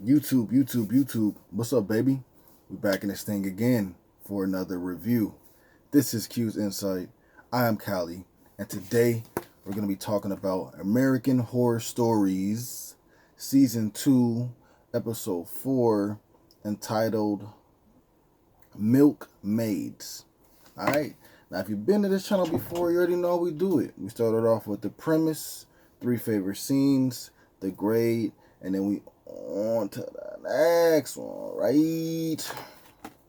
YouTube. What's up, baby? We back in this thing again for another review. This is Q's Insight. I am Callie, and today we're going to be talking about American Horror Stories, Season 2, Episode 4, entitled Milkmaids. Alright? Now, if you've been to this channel before, you already know how we do it. We started off with the premise, 3 favorite scenes, the grade, and then we on to the next one, right?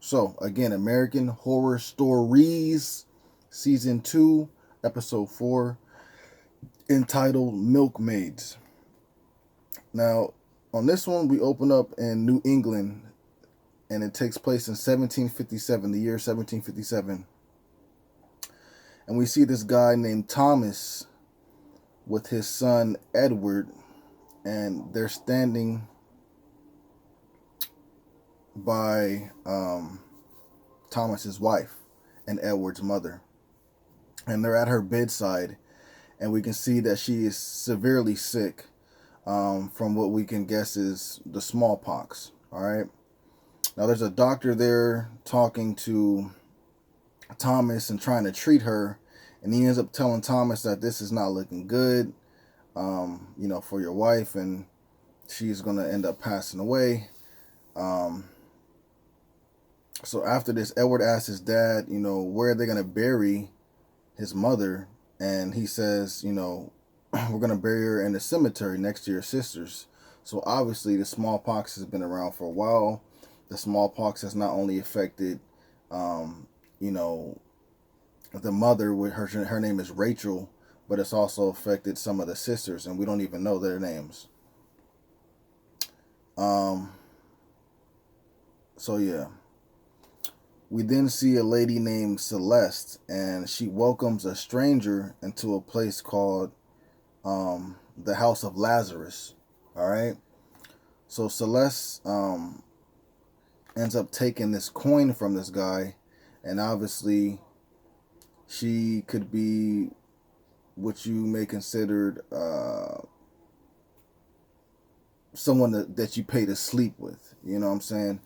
So, again, American Horror Stories, Season 2, Episode 4, entitled Milkmaids. Now, on this one, we open up in New England, and it takes place in 1757, the year 1757. And we see this guy named Thomas with his son Edward, and they're standing by Thomas's wife and Edward's mother. And they're at her bedside, and we can see that she is severely sick from what we can guess is the smallpox. All right. Now, there's a doctor there talking to Thomas and trying to treat her, and he ends up telling Thomas that this is not looking good, for your wife, and she's going to end up passing away. So after this, Edward asks his dad, where are they going to bury his mother? And he says, we're going to bury her in the cemetery next to your sister's. So obviously the smallpox has been around for a while. The smallpox has not only affected, the mother, with her name is Rachel, but it's also affected some of the sisters, and we don't even know their names. So yeah. We then see a lady named Celeste, and she welcomes a stranger into a place called the House of Lazarus. All right. So Celeste ends up taking this coin from this guy, and obviously she could be what you may consider someone that you pay to sleep with. You know what I'm saying?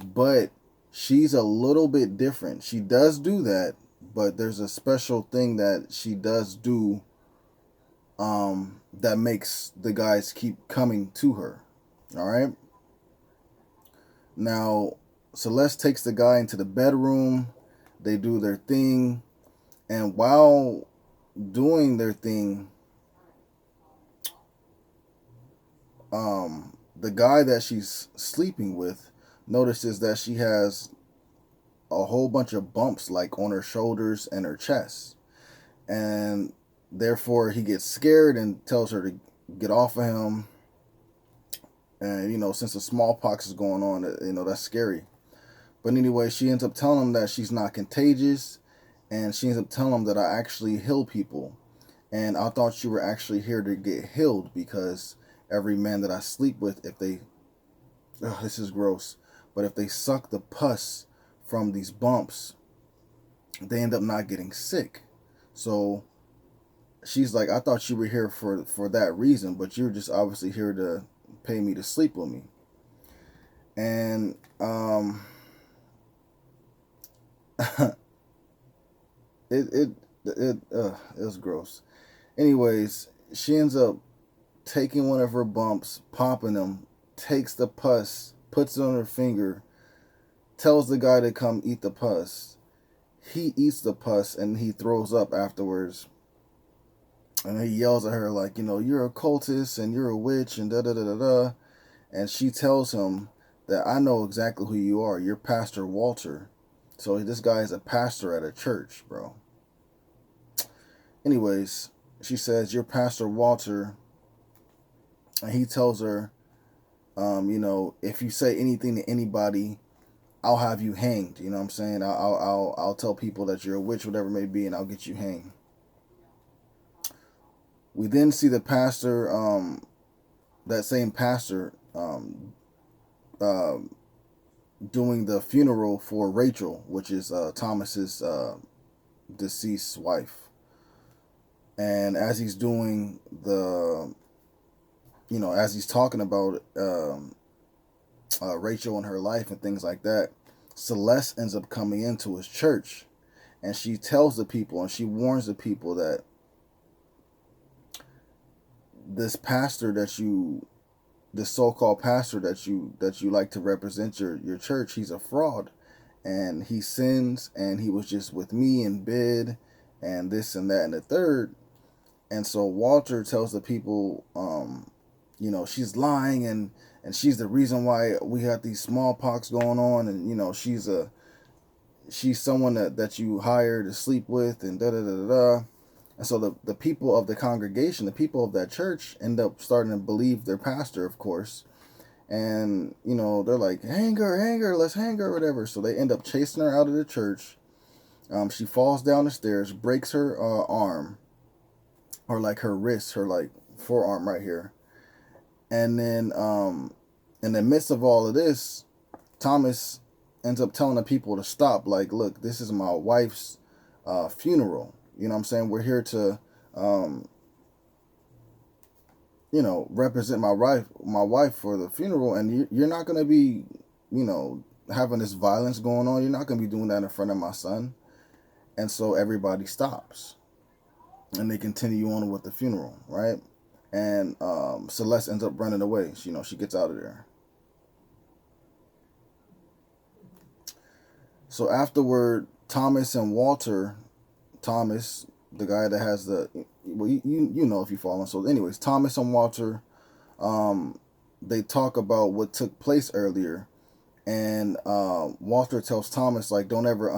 But she's a little bit different. She does do that, but there's a special thing that she does do that makes the guys keep coming to her. All right. Now, Celeste takes the guy into the bedroom. They do their thing. And while doing their thing, the guy that she's sleeping with notices that she has a whole bunch of bumps like on her shoulders and her chest. And therefore he gets scared and tells her to get off of him. And, since the smallpox is going on, that's scary. But anyway, she ends up telling him that she's not contagious. And she ends up telling him that I actually heal people. And I thought you were actually here to get healed, because every man that I sleep with, if they, this is gross, but if they suck the pus from these bumps, they end up not getting sick. So she's like, I thought you were here for that reason, but you're just obviously here to pay me to sleep with me. And it was gross. Anyways, she ends up taking one of her bumps, popping them, takes the pus, puts it on her finger, tells the guy to come eat the pus. He eats the pus and he throws up afterwards. And he yells at her like, you're a cultist and you're a witch and da da da da da. And she tells him that I know exactly who you are. You're Pastor Walter. So this guy is a pastor at a church, bro. Anyways, she says, you're Pastor Walter. And he tells her, if you say anything to anybody, I'll have you hanged. You know what I'm saying? I'll tell people that you're a witch, whatever it may be, and I'll get you hanged. We then see the pastor, that same pastor, doing the funeral for Rachel, which is Thomas's deceased wife. And as he's doing as he's talking about Rachel in her life and things like that, Celeste ends up coming into his church, and she tells the people and she warns the people that this pastor this so-called pastor that you like to represent your church, he's a fraud, and he sins, and he was just with me in bed, and this and that and the third. And so Walter tells the people, she's lying, and she's the reason why we have these smallpox going on, and she's someone that you hire to sleep with, and da da da da da. And so the people of the congregation, the people of that church, end up starting to believe their pastor, of course. And, they're like, hang her, let's hang her, whatever. So they end up chasing her out of the church. She falls down the stairs, breaks her arm, or like her wrist, her like forearm right here. And then in the midst of all of this, Thomas ends up telling the people to stop. Like, look, this is my wife's funeral. You know what I'm saying? We're here to, represent my wife for the funeral, and you're not going to be, having this violence going on. You're not going to be doing that in front of my son. And so everybody stops, and they continue on with the funeral, right? And Celeste ends up running away. She gets out of there. So afterward, Thomas, the guy that has you know if you follow. So anyways, Thomas and Walter, they talk about what took place earlier, and Walter tells Thomas, like, don't ever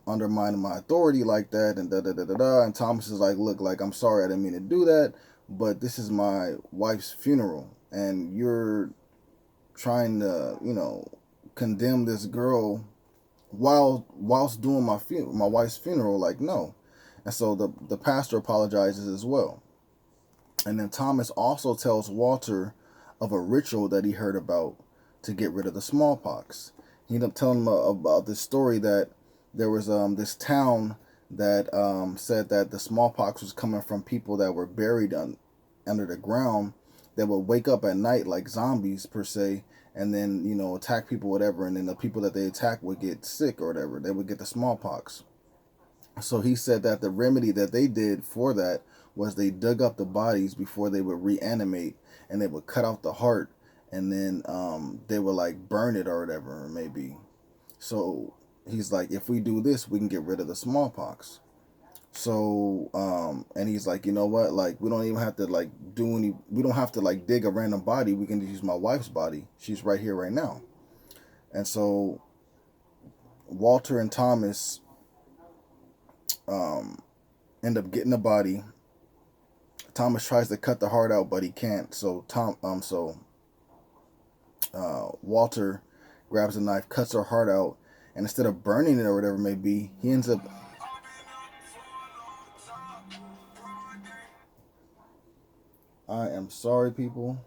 undermine my authority like that, and da da da da da. And Thomas is like, look, like, I'm sorry, I didn't mean to do that, but this is my wife's funeral, and you're trying to, condemn this girl whilst doing my wife's funeral. Like, no. And so the pastor apologizes as well. And then Thomas also tells Walter of a ritual that he heard about to get rid of the smallpox. He ended up telling him about this story that there was this town that said that the smallpox was coming from people that were buried under the ground, that would wake up at night like zombies per se, and then attack people, whatever, and then the people that they attack would get sick or whatever. They would get the smallpox. So he said that the remedy that they did for that was they dug up the bodies before they would reanimate, and they would cut out the heart, and then they would like burn it or whatever, maybe. So he's like, if we do this, we can get rid of the smallpox. So and he's like, you know what, like, we don't even have to like we don't have to like dig a random body. We can just use my wife's body. She's right here right now. And so Walter and Thomas end up getting the body. Thomas tries to cut the heart out, but he can't. So Walter grabs a knife, cuts her heart out, and instead of burning it or whatever it may be, he ends up. I am sorry, people.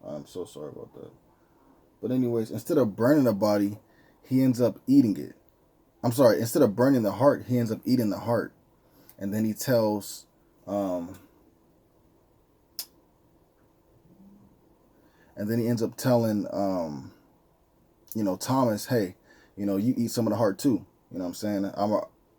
I'm so sorry about that. But anyways, instead of burning the body, he ends up eating it. I'm sorry, instead of burning the heart, he ends up eating the heart. And then he tells and then he ends up telling Thomas, hey, you eat some of the heart too. You know what I'm saying?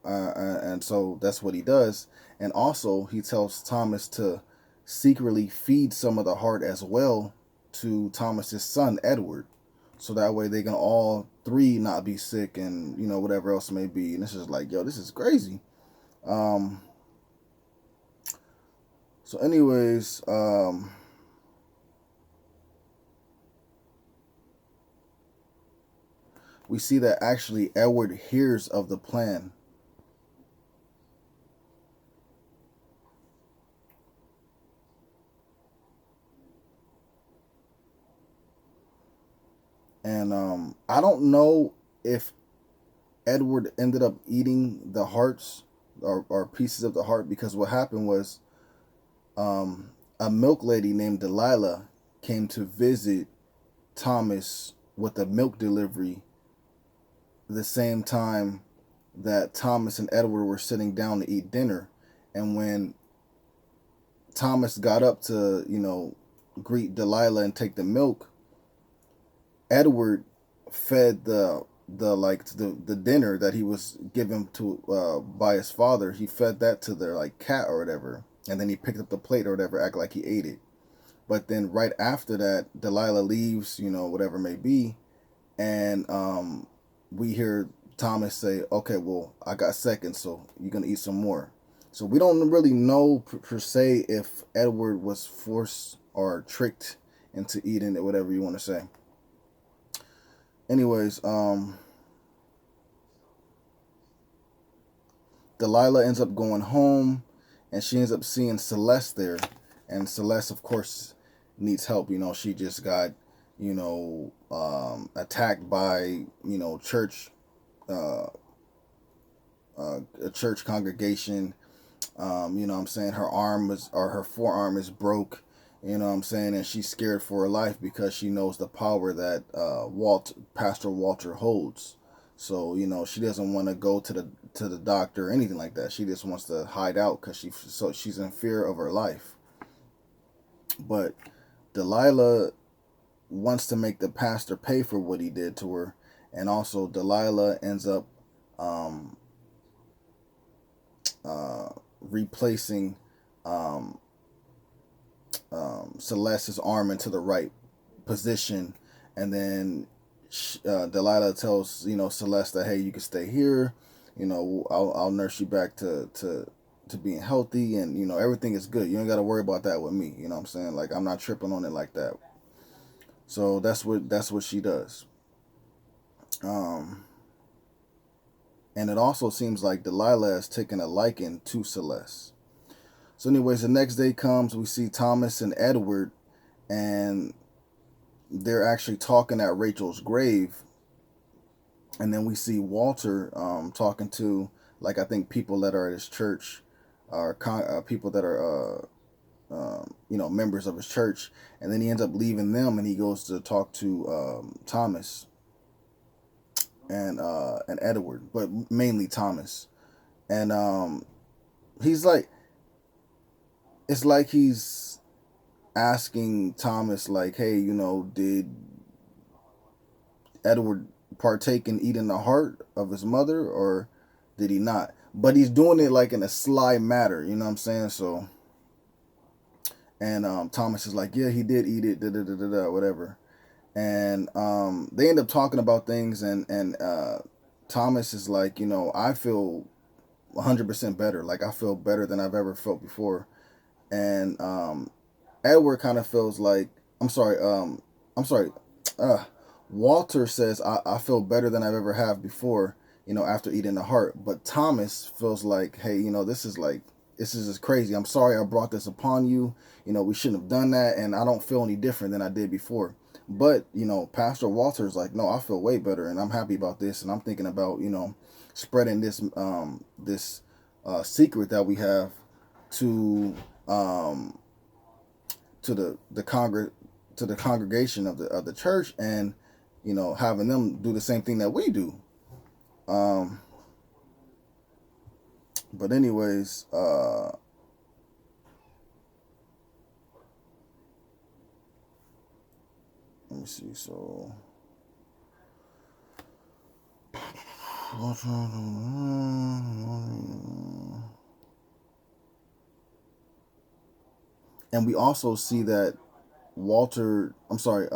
And so that's what he does. And also he tells Thomas to secretly feed some of the heart as well to Thomas's son Edward, so that way they can all three not be sick, and whatever else may be. And it's just like, yo, this is crazy. So anyways, we see that actually Edward hears of the plan. And I don't know if Edward ended up eating the hearts or pieces of the heart, because what happened was a milk lady named Delilah came to visit Thomas with a milk delivery the same time that Thomas and Edward were sitting down to eat dinner. And when Thomas got up to, greet Delilah and take the milk, Edward fed the dinner that he was given to by his father. He fed that to their like cat or whatever, and then he picked up the plate or whatever, act like he ate it. But then right after that, Delilah leaves, whatever it may be, and we hear Thomas say, "Okay, well, I got seconds, so you're gonna eat some more." So we don't really know per se if Edward was forced or tricked into eating it, whatever you want to say. Anyways, Delilah ends up going home, and she ends up seeing Celeste there, and Celeste, of course, needs help. She just got, attacked by, church, uh, a church congregation. What I'm saying, her arm is or her forearm is broke. What I'm saying, and she's scared for her life because she knows the power that Pastor Walter holds. So she doesn't want to go to the doctor or anything like that. She just wants to hide out because she's in fear of her life. But Delilah wants to make the pastor pay for what he did to her, and also Delilah ends up um, replacing um, Celeste's arm into the right position, and then Delilah tells Celeste that, hey, you can stay here. I'll nurse you back to being healthy, and everything is good. You ain't got to worry about that with me. You know what I'm saying? Like, I'm not tripping on it like that. So that's what she does. Um, and it also seems like Delilah has taken a liking to Celeste. So, anyways, the next day comes. We see Thomas and Edward, and they're actually talking at Rachel's grave. And then we see Walter talking to, like, I think people that are at his church, or people that are members of his church. And then he ends up leaving them, and he goes to talk to Thomas and Edward, but mainly Thomas. And he's like, it's like he's asking Thomas, like, hey, did Edward partake in eating the heart of his mother, or did he not? But he's doing it like in a sly manner, you know what I'm saying? So, and Thomas is like, yeah, he did eat it, da da da da da, whatever. And they end up talking about things, and Thomas is like, I feel 100% better. Like, I feel better than I've ever felt before. And Edward kind of feels like, I'm sorry. Uh, Walter says, I feel better than I've ever have before, after eating the heart. But Thomas feels like, hey, this is just crazy. I'm sorry I brought this upon you. We shouldn't have done that. And I don't feel any different than I did before. But, Pastor Walter's like, no, I feel way better. And I'm happy about this. And I'm thinking about, spreading this secret that we have to um, to the congregation of the church, and having them do the same thing that we do. Um, but anyways, let me see. So. And we also see that Walter, I'm sorry,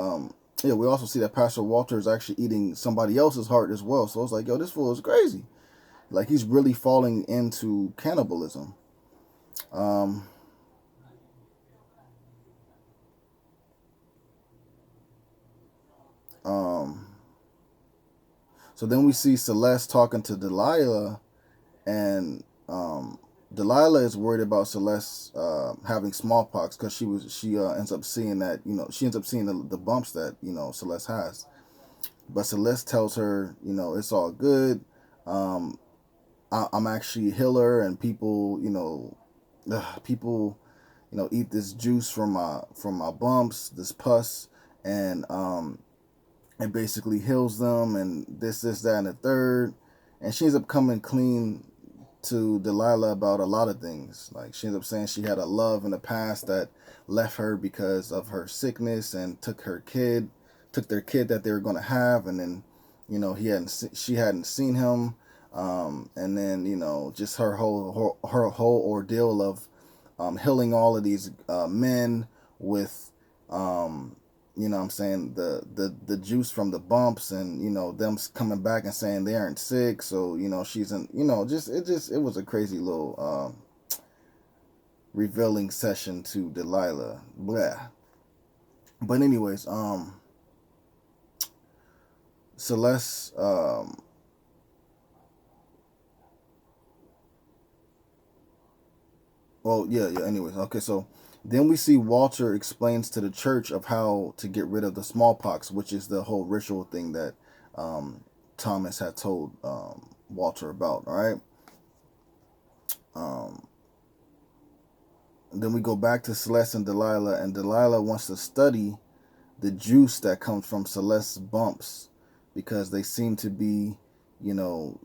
we also see that Pastor Walter is actually eating somebody else's heart as well. So it's like, yo, this fool is crazy. Like, he's really falling into cannibalism. Um, um, so then we see Celeste talking to Delilah, and Delilah is worried about Celeste having smallpox because she ends up seeing that she ends up seeing the bumps that Celeste has. But Celeste tells her, it's all good. Um, I'm actually a healer, and people, eat this juice from my bumps, this pus, and it basically heals them, and this, that, and the third. And she ends up coming clean to Delilah about a lot of things. Like, she ends up saying she had a love in the past that left her because of her sickness and took her kid took their kid that they were going to have, and then, she hadn't seen him, and then, just her whole ordeal of healing all of these men with, what I'm saying, the juice from the bumps, and them coming back and saying they aren't sick. So she's in, it was a crazy little revealing session to Delilah. Blah. But anyways, Celeste, well, yeah. Anyways, okay. So then we see Walter explains to the church of how to get rid of the smallpox, which is the whole ritual thing that um, Thomas had told Walter about. All right. Um, then we go back to Celeste and Delilah wants to study the juice that comes from Celeste's bumps because they seem to be, you know,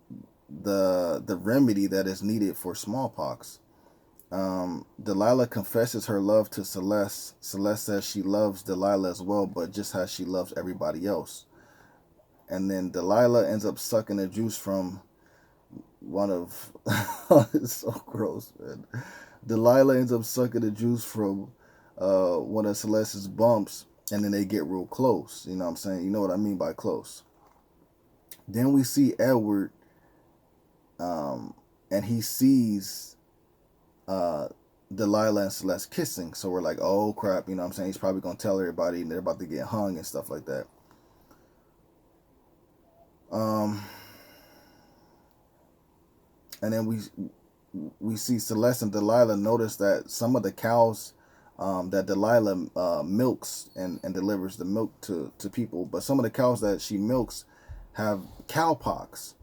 the remedy that is needed for smallpox. Delilah confesses her love to Celeste. Celeste says she loves Delilah as well, but just as she loves everybody else. And then Delilah ends up sucking the juice from one of it's so gross, man. Delilah ends up sucking the juice from one of Celeste's bumps, and then they get real close. You know what I'm saying? You know what I mean by close. Then we see Edward, and he sees Delilah and Celeste kissing. So we're like, oh crap, you know what I'm saying? He's probably gonna tell everybody, and they're about to get hung and stuff like that. And then we see Celeste and Delilah notice that some of the cows that Delilah milks and delivers the milk to people, but some of the cows that she milks have cowpox.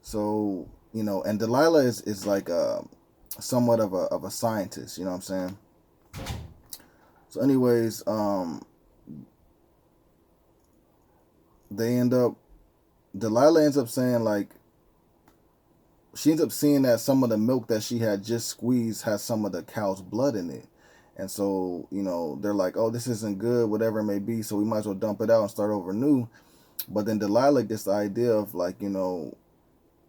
So and Delilah is like somewhat of a scientist. You know what I'm saying? So, anyways, they end up. Delilah ends up saying like she ends up seeing that some of the milk that she had just squeezed has some of the cow's blood in it. And so, they're like, oh, this isn't good, whatever it may be. So we might as well dump it out and start over new. But then Delilah gets the idea of like,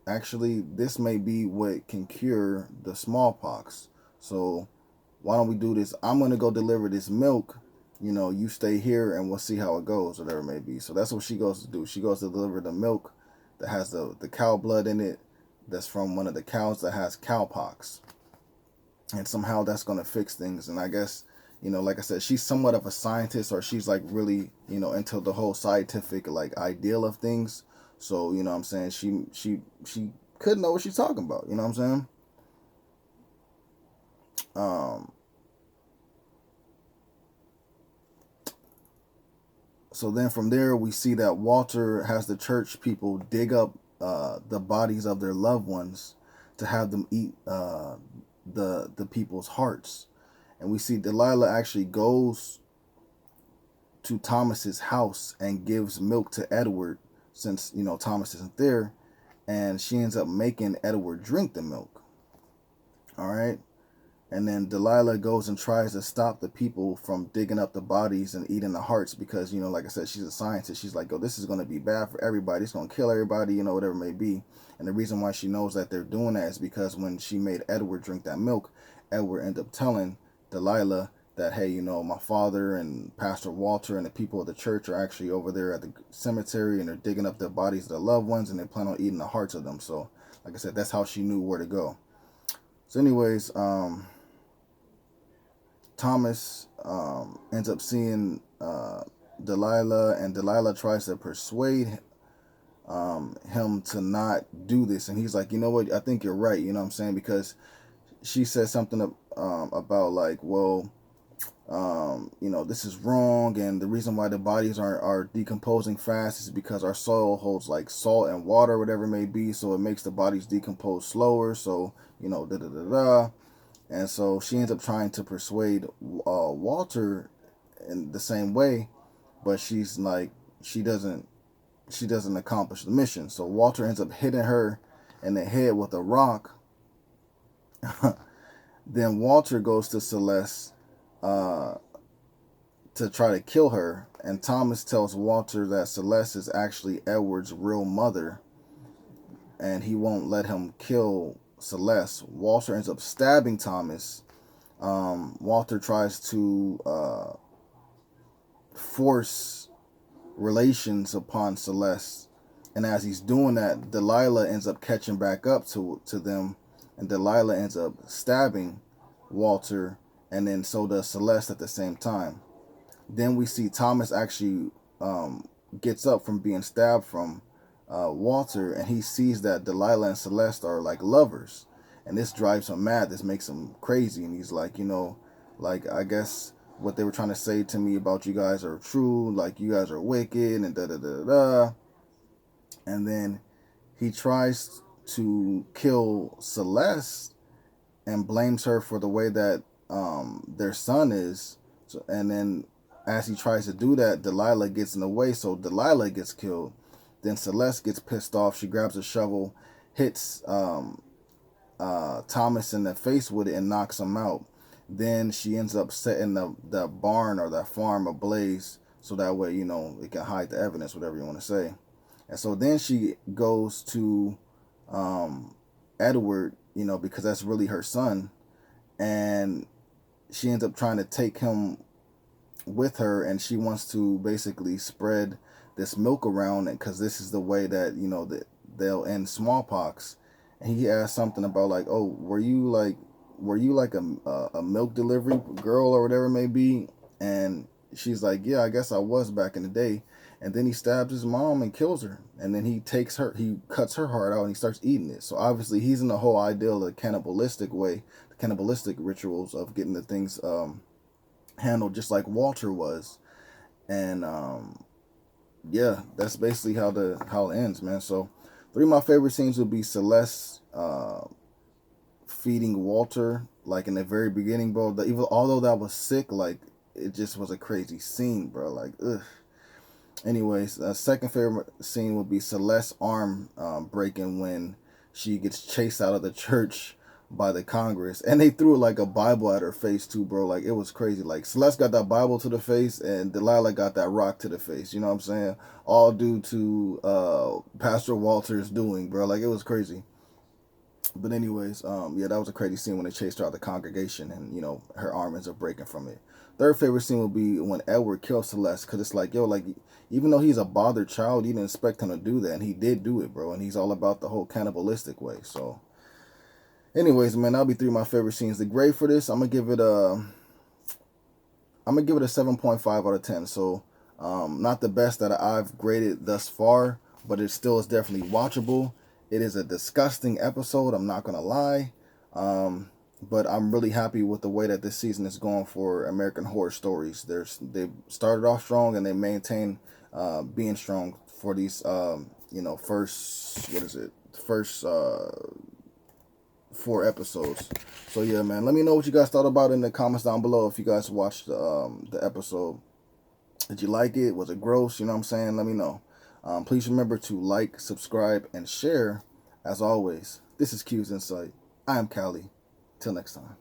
actually, this may be what can cure the smallpox. So why don't we do this? I'm going to go deliver this milk. You stay here and we'll see how it goes, whatever it may be. So that's what she goes to do. She goes to deliver the milk that has the cow blood in it. That's from one of the cows that has cowpox. And somehow that's going to fix things. And I guess, like I said, she's somewhat of a scientist, or she's like really, into the whole scientific like ideal of things. So, what I'm saying, she could know what she's talking about. You know what I'm saying? So then from there, we see that Walter has the church people dig up the bodies of their loved ones to have them eat the people's hearts. And we see Delilah actually goes to Thomas's house and gives milk to Edward, since Thomas isn't there, and she ends up making Edward drink the milk. All right. And then Delilah goes and tries to stop the people from digging up the bodies and eating the hearts because, like I said, she's a scientist. She's like, oh, this is going to be bad for everybody. It's going to kill everybody, whatever it may be. And the reason why she knows that they're doing that is because when she made Edward drink that milk, Edward ended up telling Delilah that, hey, my father and Pastor Walter and the people of the church are actually over there at the cemetery, and they're digging up the bodies of their loved ones, and they plan on eating the hearts of them. So, like I said, that's how she knew where to go. So anyways, Thomas ends up seeing Delilah, and Delilah tries to persuade him to not do this. And he's like, you know what? I think you're right. You know what I'm saying? Because she said something about like, well, this is wrong. And the reason why the bodies are decomposing fast is because our soil holds like salt and water, whatever it may be. So it makes the bodies decompose slower. So, da da da da. And so she ends up trying to persuade Walter in the same way, but she's like, she doesn't accomplish the mission. So Walter ends up hitting her in the head with a rock. Then Walter goes to Celeste to try to kill her, and Thomas tells Walter that Celeste is actually Edward's real mother, and he won't let him kill Celeste. Walter ends up stabbing Thomas. Walter tries to force relations upon Celeste, and as he's doing that, Delilah ends up catching back up to them, and Delilah ends up stabbing Walter, and then so does Celeste at the same time. Then we see Thomas actually gets up from being stabbed from Walter, and he sees that Delilah and Celeste are like lovers, and this drives him mad. This makes him crazy, and he's like, like, I guess what they were trying to say to me about you guys are true. Like, you guys are wicked, and da da da da. And then he tries to kill Celeste and blames her for the way that their son is. So, and then as he tries to do that, Delilah gets in the way, so Delilah gets killed. Then Celeste gets pissed off. She grabs a shovel, hits Thomas in the face with it, and knocks him out. Then she ends up setting the barn or the farm ablaze, so that way, it can hide the evidence, whatever you want to say. And so then she goes to Edward, because that's really her son, and she ends up trying to take him with her, and she wants to basically spread this milk around, because this is the way that that they'll end smallpox. And he asked something about like, oh, were you like a milk delivery girl or whatever it may be? And she's like, yeah, I guess I was back in the day. And then he stabs his mom and kills her, and then he cuts her heart out, and he starts eating it. So obviously he's in the whole ideal of the cannibalistic way, the cannibalistic rituals of getting the things handled just like Walter was. And yeah, that's basically how it ends, man. So 3 of my favorite scenes would be Celeste feeding Walter, like in the very beginning, bro. Even although that was sick, like it just was a crazy scene, bro. Like, ugh. Anyways, second favorite scene would be Celeste's arm breaking when she gets chased out of the church by the Congress, and they threw like a Bible at her face too, bro. Like, it was crazy. Like, Celeste got that Bible to the face, and Delilah got that rock to the face. You know what I'm saying? All due to Pastor Walter's doing, bro. Like, it was crazy. But anyways, yeah, that was a crazy scene when they chased her out of the congregation, and her arm ends up breaking from it. Third favorite scene would be when Edward kills Celeste, because it's like, yo, like, even though he's a bothered child, you didn't expect him to do that, and he did do it, bro. And he's all about the whole cannibalistic way. So anyways, man, that'll be 3 of my favorite scenes. The grade for this, I'm gonna give it a 7.5 out of 10. So not the best that I've graded thus far, but it still is definitely watchable. It is a disgusting episode, I'm not gonna lie. But I'm really happy with the way that this season is going for American Horror Stories. They started off strong, and they maintain being strong for these first 4 episodes. So yeah, man, let me know what you guys thought about it in the comments down below. If you guys watched the episode, did you like it? Was it gross? You know what I'm saying? Let me know. Please remember to like, subscribe, and share. As always, this is Q's Insight. I am Callie. Till next time.